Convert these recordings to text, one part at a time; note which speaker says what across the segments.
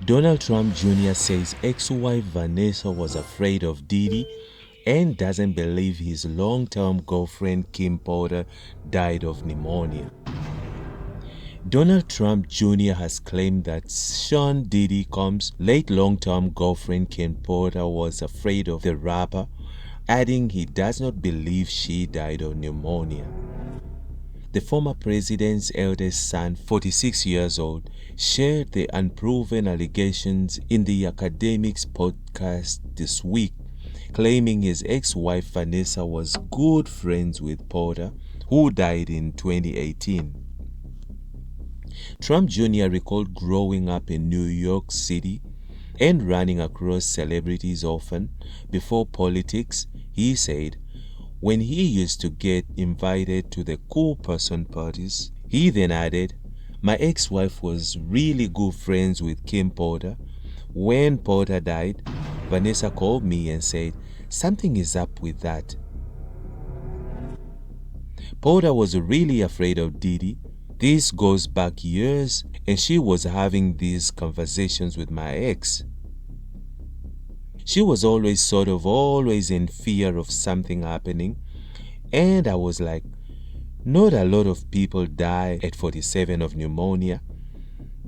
Speaker 1: Donald Trump Jr. says ex-wife Vanessa was afraid of Diddy and doesn't believe his long-term girlfriend Kim Porter died of pneumonia. Donald Trump Jr. has claimed that Sean Diddy Combs' late long-term girlfriend Kim Porter was afraid of the rapper, adding he does not believe she died of pneumonia. The former president's eldest son, 46 years old, shared the unproven allegations in the Academics podcast this week, claiming his ex-wife Vanessa was good friends with Porter, who died in 2018. Trump Jr. recalled growing up in New York City and running across celebrities often. Before politics, he said, when he used to get invited to the cool person parties, he then added, my ex-wife was really good friends with Kim Porter. When Porter died, Vanessa called me and said, something is up with that. Porter was really afraid of Diddy. This goes back years, and she was having these conversations with my ex. She was always in fear of something happening, and I was like, not a lot of people die at 47 of pneumonia,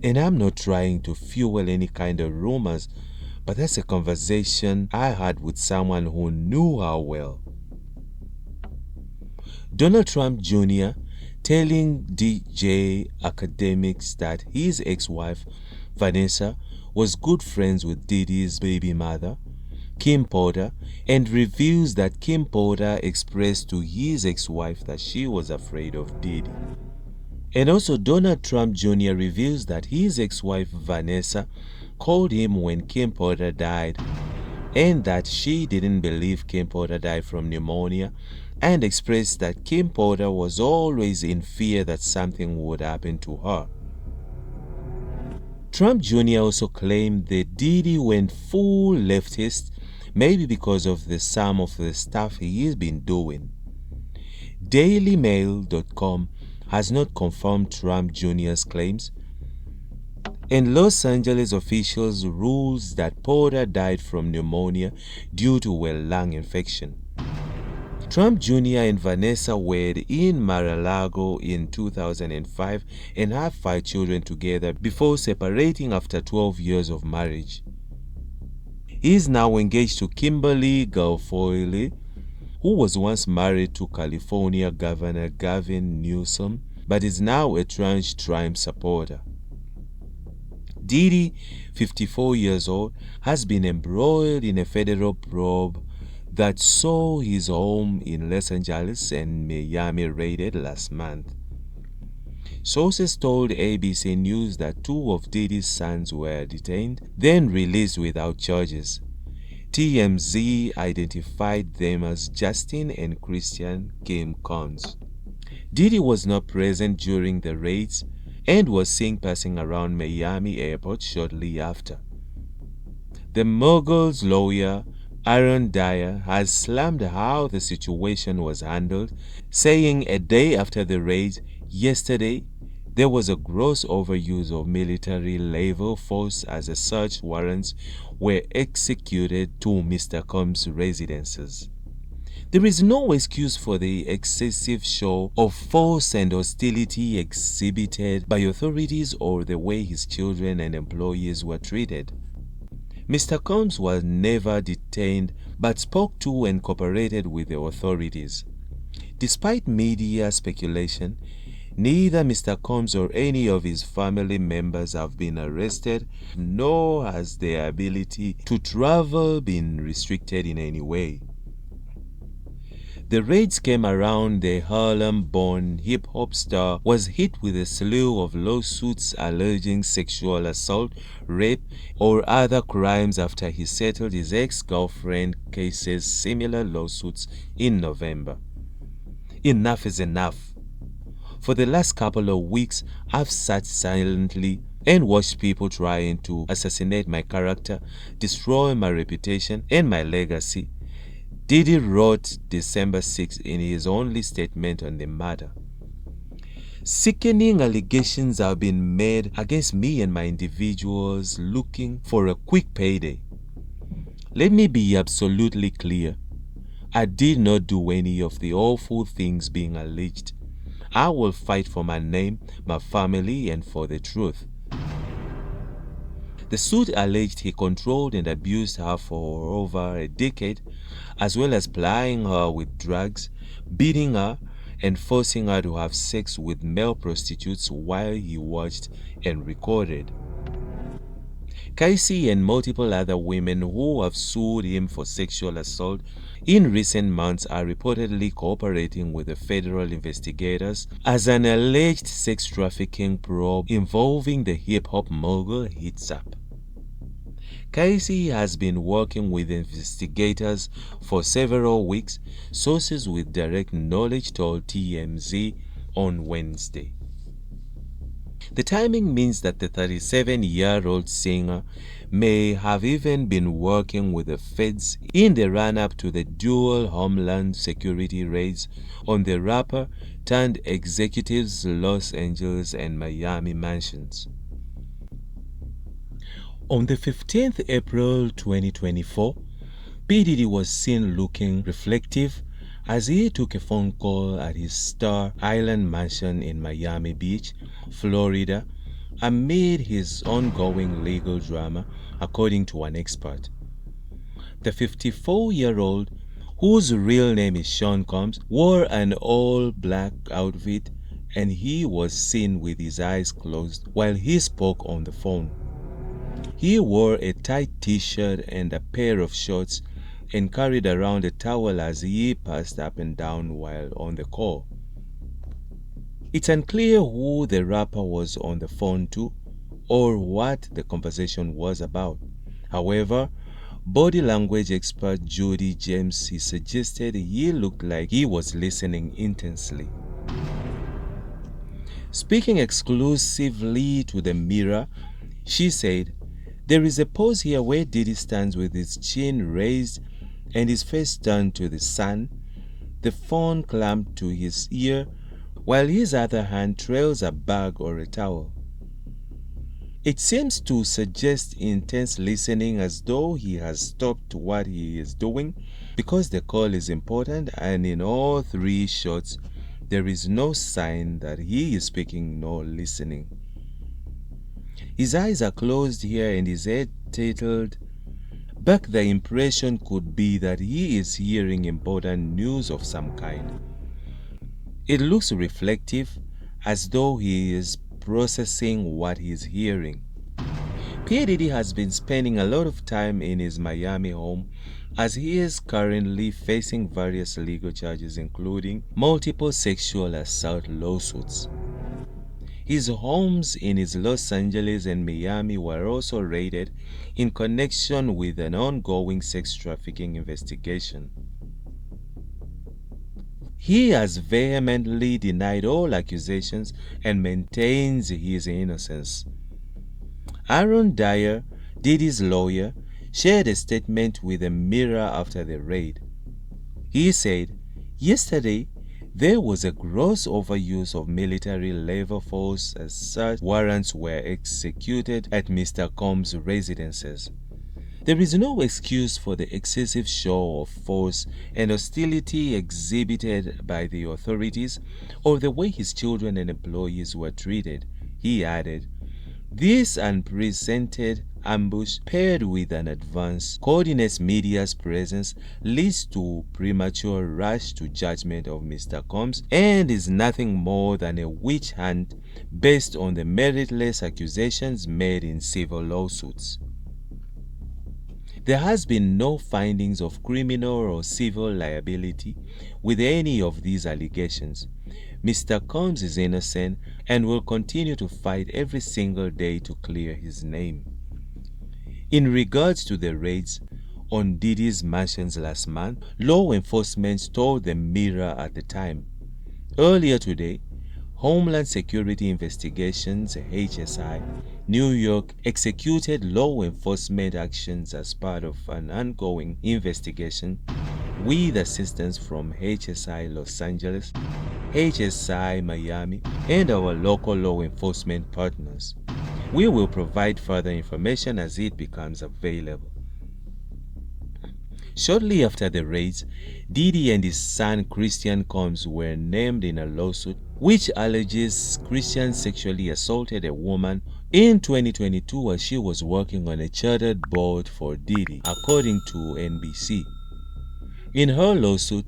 Speaker 1: and I'm not trying to fuel any kind of rumors, but that's a conversation I had with someone who knew her well. Donald Trump Jr. telling DJ Academics that his ex-wife, Vanessa, was good friends with Diddy's baby mother, Kim Porter, and reveals that Kim Porter expressed to his ex-wife that she was afraid of Diddy. And also Donald Trump Jr. reveals that his ex-wife Vanessa called him when Kim Porter died, and that she didn't believe Kim Porter died from pneumonia, and expressed that Kim Porter was always in fear that something would happen to her. Trump Jr. also claimed that Diddy went full leftist, maybe because of some of the stuff he has been doing. DailyMail.com has not confirmed Trump Jr.'s claims, and Los Angeles officials rules that Porter died from pneumonia due to a lung infection. Trump Jr. and Vanessa wed in Mar-a-Lago in 2005 and have 5 children together before separating after 12 years of marriage. He is now engaged to Kimberly Guilfoyle, who was once married to California Governor Gavin Newsom, but is now a trans-Trump supporter. Diddy, 54 years old, has been embroiled in a federal probe that saw his home in Los Angeles and Miami raided last month. Sources told ABC News that 2 of Diddy's sons were detained, then released without charges. TMZ identified them as Justin and Christian Kim Combs. Diddy was not present during the raids and was seen passing around Miami airport shortly after. The mogul's lawyer, Aaron Dyer, has slammed how the situation was handled, saying a day after the raid yesterday, there was a gross overuse of military-level force as a search warrants were executed to Mr. Combs' residences. There is no excuse for the excessive show of force and hostility exhibited by authorities or the way his children and employees were treated. Mr. Combs was never detained but spoke to and cooperated with the authorities. Despite media speculation, neither Mr. Combs or any of his family members have been arrested, nor has their ability to travel been restricted in any way. The raids came around the Harlem-born hip-hop star was hit with a slew of lawsuits alleging sexual assault, rape, or other crimes after he settled his ex-girlfriend cases similar lawsuits in November. Enough is enough. For the last couple of weeks, I've sat silently and watched people trying to assassinate my character, destroy my reputation and my legacy. Diddy wrote December 6 in his only statement on the matter. Sickening allegations have been made against me and my individuals looking for a quick payday. Let me be absolutely clear. I did not do any of the awful things being alleged. I will fight for my name, my family, and for the truth. The suit alleged he controlled and abused her for over a decade, as well as plying her with drugs, beating her, and forcing her to have sex with male prostitutes while he watched and recorded. Casey and multiple other women who have sued him for sexual assault in recent months are reportedly cooperating with the federal investigators as an alleged sex trafficking probe involving the hip-hop mogul heats up. Casey has been working with investigators for several weeks, sources with direct knowledge told TMZ on Wednesday. The timing means that the 37-year-old singer may have even been working with the feds in the run-up to the dual Homeland Security raids on the rapper turned executive's Los Angeles and Miami mansions. On the 15th April 2024, P. Diddy was seen looking reflective as he took a phone call at his Star Island mansion in Miami Beach, Florida, amid his ongoing legal drama, according to an expert. The 54-year-old, whose real name is Sean Combs, wore an all-black outfit and he was seen with his eyes closed while he spoke on the phone. He wore a tight t-shirt and a pair of shorts and carried around a towel as he passed up and down while on the call. It's unclear who the rapper was on the phone to or what the conversation was about. However, body language expert Judy James suggested he looked like he was listening intensely. Speaking exclusively to the Mirror, she said, "There is a pose here where Diddy stands with his chin raised and his face turned to the sun, the phone clamped to his ear, while his other hand trails a bag or a towel. It seems to suggest intense listening, as though he has stopped what he is doing because the call is important, and in all three shots there is no sign that he is speaking nor listening. His eyes are closed here and his head tilted back. The impression could be that he is hearing important news of some kind. It looks reflective, as though he is processing what he is hearing." P. Diddy has been spending a lot of time in his Miami home as he is currently facing various legal charges, including multiple sexual assault lawsuits. His homes in his Los Angeles and Miami were also raided in connection with an ongoing sex trafficking investigation. He has vehemently denied all accusations and maintains his innocence. Aaron Dyer, Diddy's lawyer, shared a statement with the Mirror after the raid. He said, "Yesterday, there was a gross overuse of military labor force as such warrants were executed at Mr. Combs' residences. There is no excuse for the excessive show of force and hostility exhibited by the authorities or the way his children and employees were treated," he added. "This unprecedented ambush, paired with an advance, coordinates media's presence, leads to premature rush to judgment of Mr. Combs and is nothing more than a witch hunt based on the meritless accusations made in civil lawsuits. There has been no findings of criminal or civil liability with any of these allegations. Mr. Combs is innocent and will continue to fight every single day to clear his name." In regards to the raids on Diddy's mansions last month, law enforcement told the Mirror at the time. Earlier today, Homeland Security Investigations, HSI, New York executed law enforcement actions as part of an ongoing investigation with assistance from HSI Los Angeles, HSI Miami, and our local law enforcement partners. We will provide further information as it becomes available. Shortly after the raids, Diddy and his son Christian Combs were named in a lawsuit which alleges Christian sexually assaulted a woman in 2022 while she was working on a chartered boat for Diddy, according to NBC. In her lawsuit,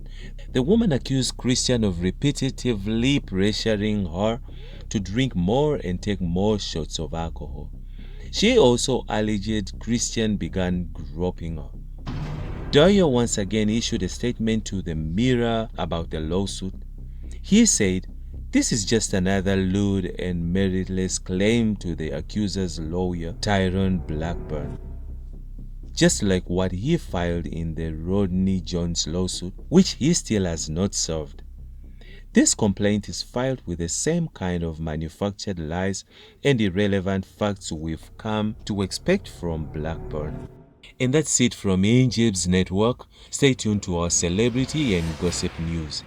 Speaker 1: the woman accused Christian of repetitively pressuring her to drink more and take more shots of alcohol. She also alleged Christian began groping her. Dyer once again issued a statement to the Mirror about the lawsuit. He said, "This is just another lewd and meritless claim to the accuser's lawyer, Tyrone Blackburn. Just like what he filed in the Rodney Jones lawsuit, which he still has not solved. This complaint is filed with the same kind of manufactured lies and irrelevant facts we've come to expect from Blackburn." And that's it from INJIBS Network. Stay tuned to our celebrity and gossip news.